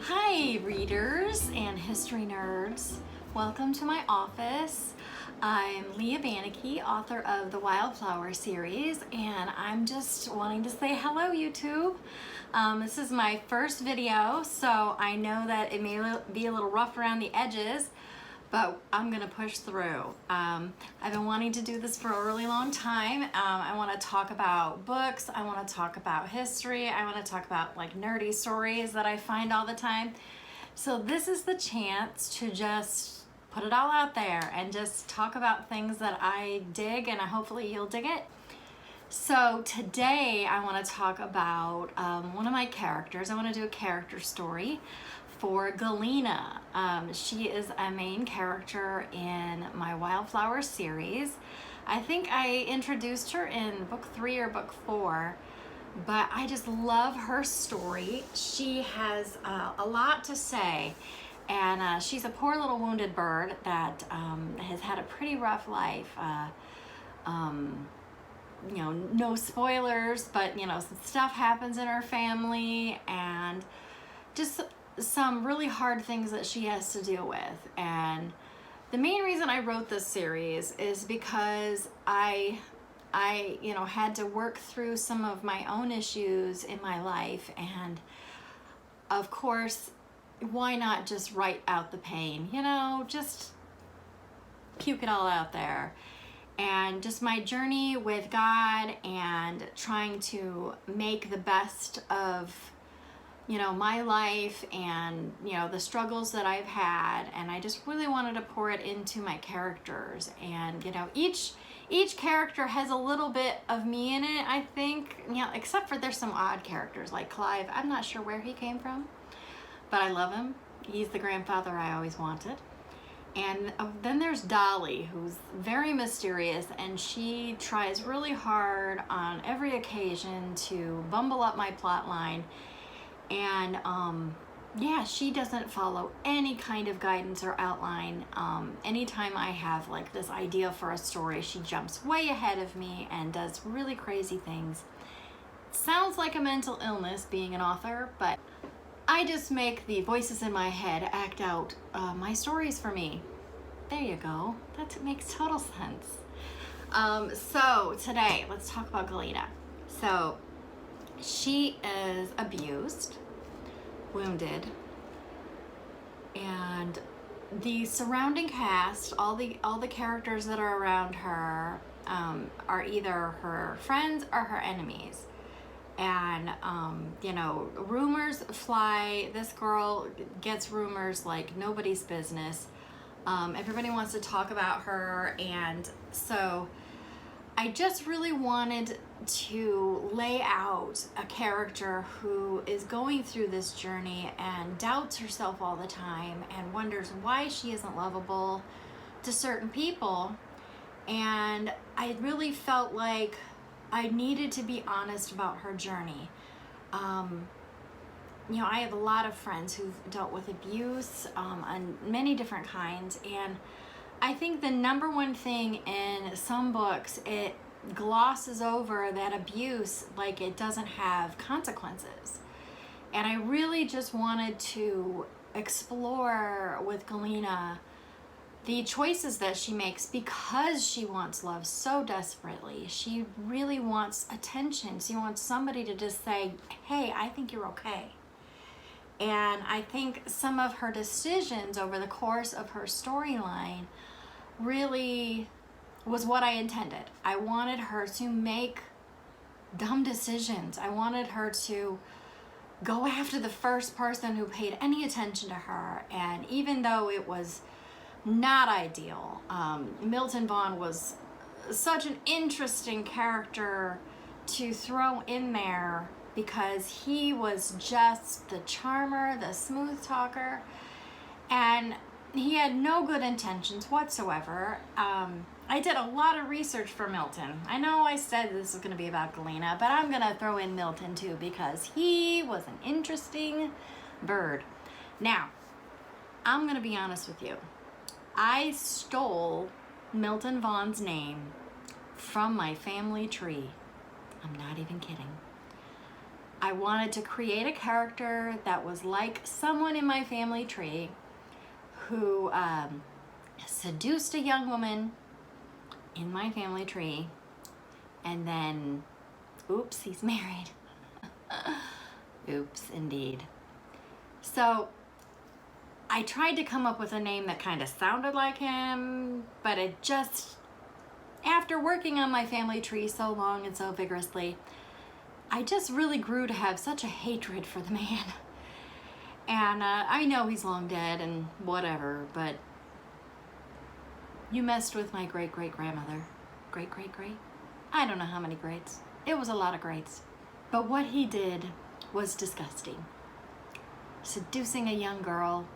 Hi readers and history nerds. Welcome to my office. I'm Leah Banicki, author of the Wildflower Series, and I'm just wanting to say hello, YouTube. This is my first video, so I know that it may be a little rough around the edges, but I'm gonna push through. I've been wanting to do this for a really long time. I wanna talk about books, I wanna talk about history, I wanna talk about like nerdy stories that I find all the time. So this is the chance to just put it all out there and just talk about things that I dig, and hopefully you'll dig it. So today I wanna talk about one of my characters. I wanna do a character story for Galina. She is a main character in my Wildflower series. I think I introduced her in book 3 or book 4, but I just love her story. She has a lot to say, and she's a poor little wounded bird that has had a pretty rough life. You know, no spoilers, but you know, some stuff happens in her family, and just some really hard things that she has to deal with. And the main reason I wrote this series is because I you know, had to work through some of my own issues in my life, and of course, why not just write out the pain, you know, just puke it all out there. And just my journey with God and trying to make the best of, you know, my life, and you know, the struggles that I've had, and I just really wanted to pour it into my characters. And you know, each character has a little bit of me in it, I think, you know, except for there's some odd characters like Clive. I'm not sure where he came from, but I love him. He's the grandfather I always wanted. And then there's Dolly, who's very mysterious, and she tries really hard on every occasion to bumble up my plot line. And yeah, she doesn't follow any kind of guidance or outline. Anytime I have like this idea for a story, she jumps way ahead of me and does really crazy things. Sounds like a mental illness being an author, but I just make the voices in my head act out my stories for me. There you go. That makes total sense. So today, let's talk about Galina. So she is abused, wounded, and the surrounding cast, all the characters that are around her are either her friends or her enemies. And you know, rumors fly. This girl gets rumors like nobody's business. Everybody wants to talk about her, and so I just really wanted to lay out a character who is going through this journey and doubts herself all the time and wonders why she isn't lovable to certain people. And I really felt like I needed to be honest about her journey. You know, I have a lot of friends who've dealt with abuse on many different kinds, and I think the number one thing in some books, it glosses over that abuse like it doesn't have consequences. And I really just wanted to explore with Galina the choices that she makes because she wants love so desperately. She really wants attention. She wants somebody to just say, hey, I think you're okay. And I think some of her decisions over the course of her storyline really was what I intended. I wanted her to make dumb decisions. I wanted her to go after the first person who paid any attention to her. And even though it was not ideal, Milton Vaughn was such an interesting character to throw in there because he was just the charmer, the smooth talker, and he had no good intentions whatsoever. I did a lot of research for Milton. I know I said this was going to be about Galina, but I'm going to throw in Milton too because he was an interesting bird. Now, I'm going to be honest with you. I stole Milton Vaughn's name from my family tree. I'm not even kidding. I wanted to create a character that was like someone in my family tree who seduced a young woman in my family tree, and then, oops, he's married. Oops, indeed. So I tried to come up with a name that kind of sounded like him, but it just, after working on my family tree so long and so vigorously, I just really grew to have such a hatred for the man. And I know he's long dead and whatever, but you messed with my great-great-grandmother. Great-great-great? I don't know how many greats. It was a lot of greats. But what he did was disgusting. Seducing a young girl.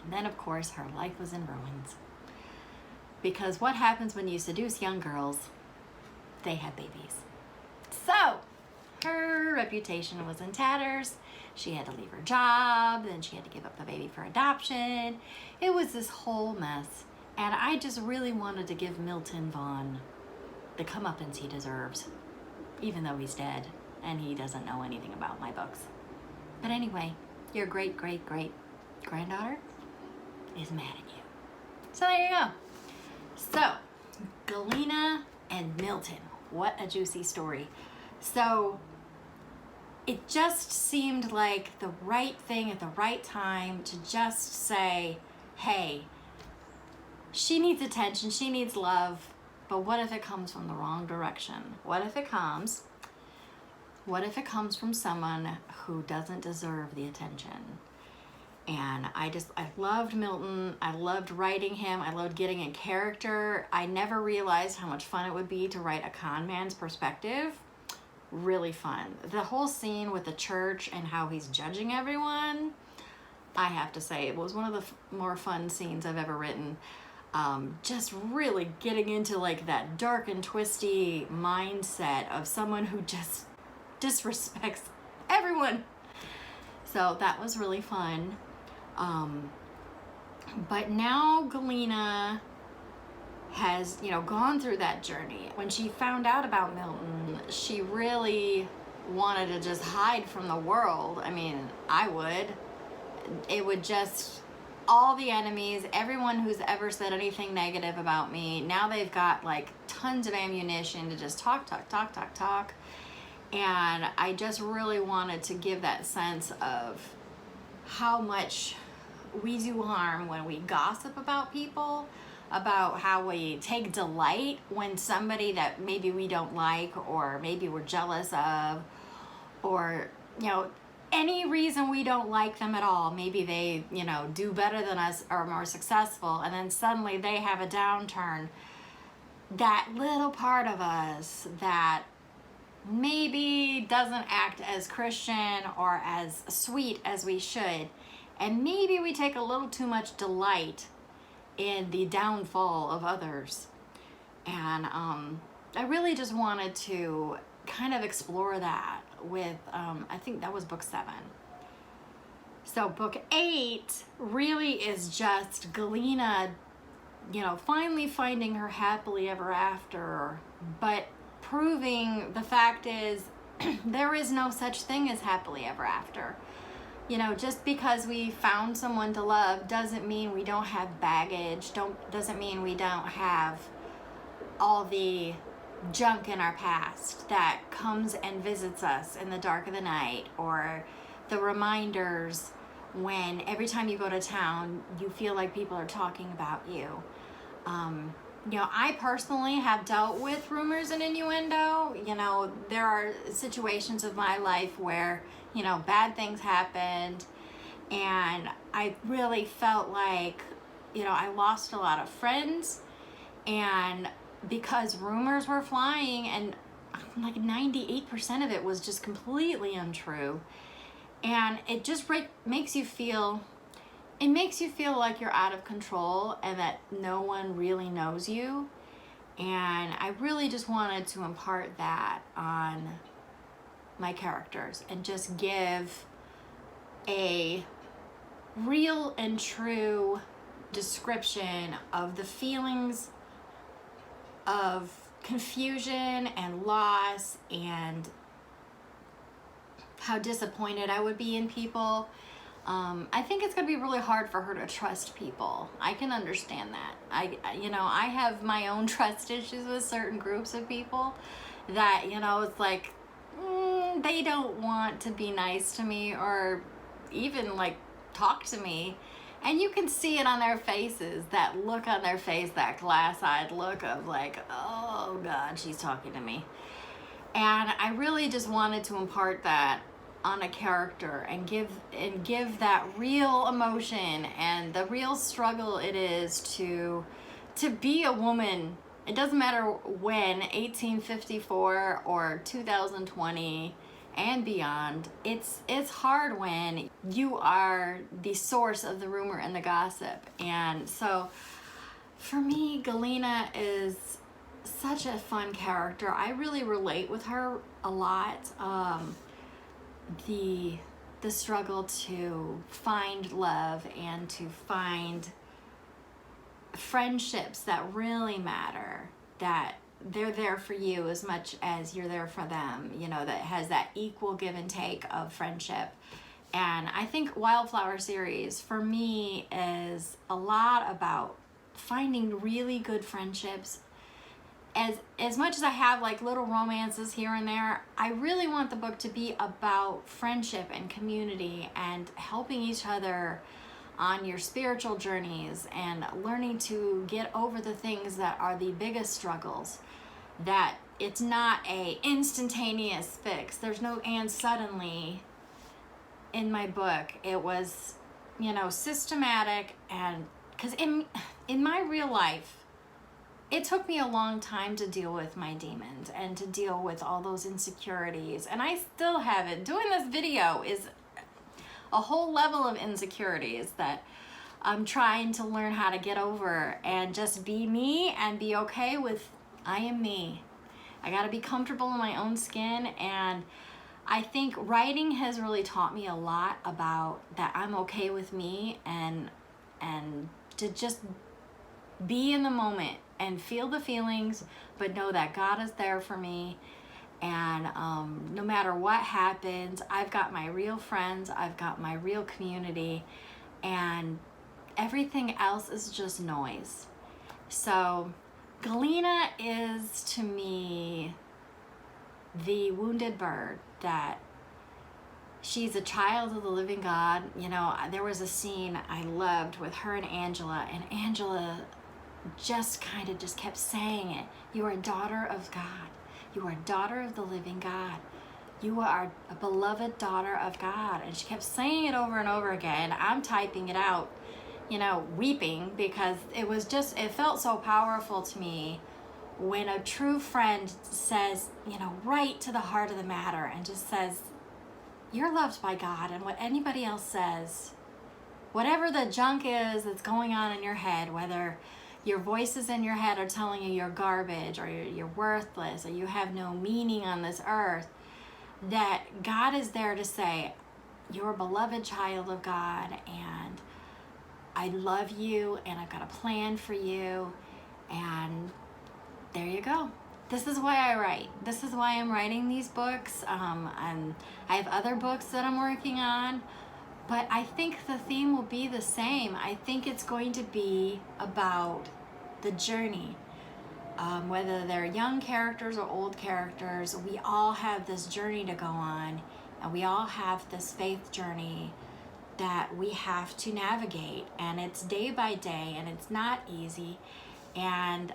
And then, of course, her life was in ruins. Because what happens when you seduce young girls? They have babies. So, her reputation was in tatters. She had to leave her job, then she had to give up the baby for adoption. It was this whole mess. And I just really wanted to give Milton Vaughn the comeuppance he deserves, even though he's dead and he doesn't know anything about my books. But anyway, your great-great-great-granddaughter is mad at you. So there you go. So, Galina and Milton. What a juicy story. So, it just seemed like the right thing at the right time to just say, hey, she needs attention, she needs love, but what if it comes from the wrong direction? What if it comes from someone who doesn't deserve the attention? And I loved Milton. I loved writing him. I loved getting in character. I never realized how much fun it would be to write a con man's perspective. Really fun. The whole scene with the church and how he's judging everyone, I have to say, it was one of the more fun scenes I've ever written. Just really getting into like that dark and twisty mindset of someone who just disrespects everyone. So that was really fun. But now Galina has, gone through that journey. When she found out about Milton, she really wanted to just hide from the world. I mean, I would. It would just, all the enemies, everyone who's ever said anything negative about me, now they've got like tons of ammunition to just talk. And I just really wanted to give that sense of how much we do harm when we gossip about people, about how we take delight when somebody that maybe we don't like or maybe we're jealous of, or, any reason we don't like them at all. Maybe they, do better than us or more successful, and then suddenly they have a downturn. That little part of us that maybe doesn't act as Christian or as sweet as we should, and maybe we take a little too much delight in the downfall of others. And I really just wanted to kind of explore that with, I think that was book 7. So book 8 really is just Galina, finally finding her happily ever after, but proving the fact is there is no such thing as happily ever after. Just because we found someone to love doesn't mean we don't have baggage, doesn't mean we don't have all the junk in our past that comes and visits us in the dark of the night, or the reminders when every time you go to town you feel like people are talking about you. I personally have dealt with rumors and innuendo. There are situations of my life where, bad things happened, and I really felt like, I lost a lot of friends, and because rumors were flying, and like 98% of it was just completely untrue, and it just makes you feel like you're out of control and that no one really knows you. And I really just wanted to impart that on my characters and just give a real and true description of the feelings of confusion and loss and how disappointed I would be in people. I think it's going to be really hard for her to trust people. I can understand that. I have my own trust issues with certain groups of people that, it's like, they don't want to be nice to me or even like talk to me. And you can see it on their faces, that look on their face, that glass-eyed look of like, oh God, she's talking to me. And I really just wanted to impart that on a character and give that real emotion and the real struggle it is to be a woman. It doesn't matter when, 1854 or 2020 and beyond. It's hard when you are the source of the rumor and the gossip. And so for me, Galina is such a fun character. I really relate with her a lot. The struggle to find love and to find friendships that really matter, that they're there for you as much as you're there for them, that has that equal give and take of friendship. And I think Wildflower Series for me is a lot about finding really good friendships. As much as I have like little romances here and there, I really want the book to be about friendship and community and helping each other on your spiritual journeys and learning to get over the things that are the biggest struggles. That it's not a instantaneous fix. There's no and suddenly in my book. It was, systematic, and because in my real life, it took me a long time to deal with my demons and to deal with all those insecurities. And I still have it. Doing this video is a whole level of insecurities that I'm trying to learn how to get over and just be me and be okay with I am me. I got to be comfortable in my own skin. And I think writing has really taught me a lot about that I'm okay with me and to just be in the moment and feel the feelings, but know that God is there for me. And no matter what happens, I've got my real friends, I've got my real community, and everything else is just noise. So Galina is to me the wounded bird, that she's a child of the living God. There was a scene I loved with her and Angela just kept saying it. You are a daughter of God. You are a daughter of the living God. You are a beloved daughter of God. And she kept saying it over and over again. I'm typing it out, weeping, because it felt so powerful to me when a true friend says, right to the heart of the matter and just says, you're loved by God, and what anybody else says, whatever the junk is that's going on in your head, whether your voices in your head are telling you you're garbage or you're worthless or you have no meaning on this earth, that God is there to say, you're a beloved child of God, and I love you, and I've got a plan for you, and there you go. This is why I write. This is why I'm writing these books. I have other books that I'm working on, but I think the theme will be the same. I think it's going to be about the journey. Whether they're young characters or old characters, we all have this journey to go on, and we all have this faith journey that we have to navigate, and it's day by day, and it's not easy, and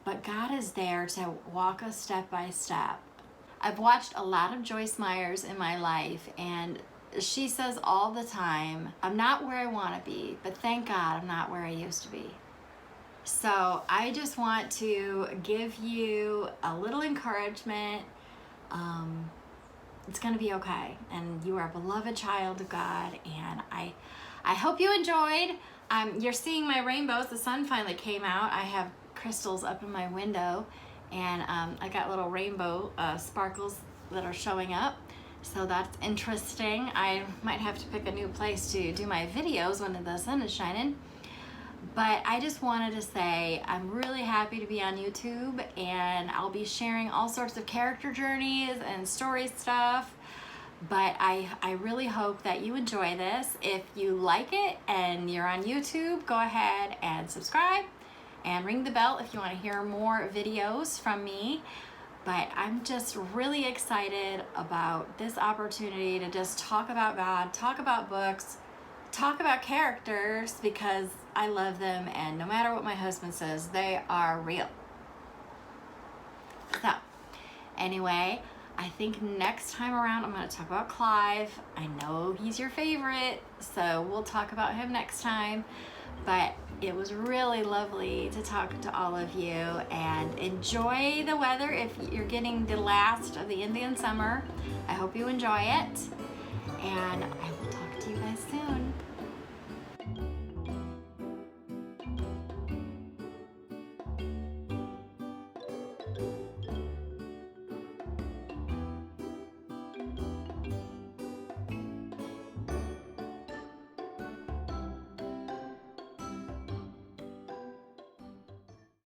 but God is there to walk us step by step. I've watched a lot of Joyce Meyers in my life, and she says all the time, I'm not where I want to be, but thank God I'm not where I used to be. So I just want to give you a little encouragement. It's going to be okay, and you are a beloved child of God, and I hope you enjoyed. You're seeing my rainbows. The sun finally came out. I have crystals up in my window, and I got little rainbow sparkles that are showing up, so that's interesting. I might have to pick a new place to do my videos when the sun is shining, But I just wanted to say I'm really happy to be on YouTube, and I'll be sharing all sorts of character journeys and story stuff. But I really hope that you enjoy this. If you like it and you're on YouTube, go ahead and subscribe and ring the bell if you want to hear more videos from me. But I'm just really excited about this opportunity to just talk about God, talk about books, talk about characters, because I love them, and no matter what my husband says, they are real. So anyway, I think next time around I'm going to talk about Clive. I know he's your favorite, so we'll talk about him next time. But it was really lovely to talk to all of you, and enjoy the weather if you're getting the last of the Indian summer. I hope you enjoy it, and I will talk to you guys soon.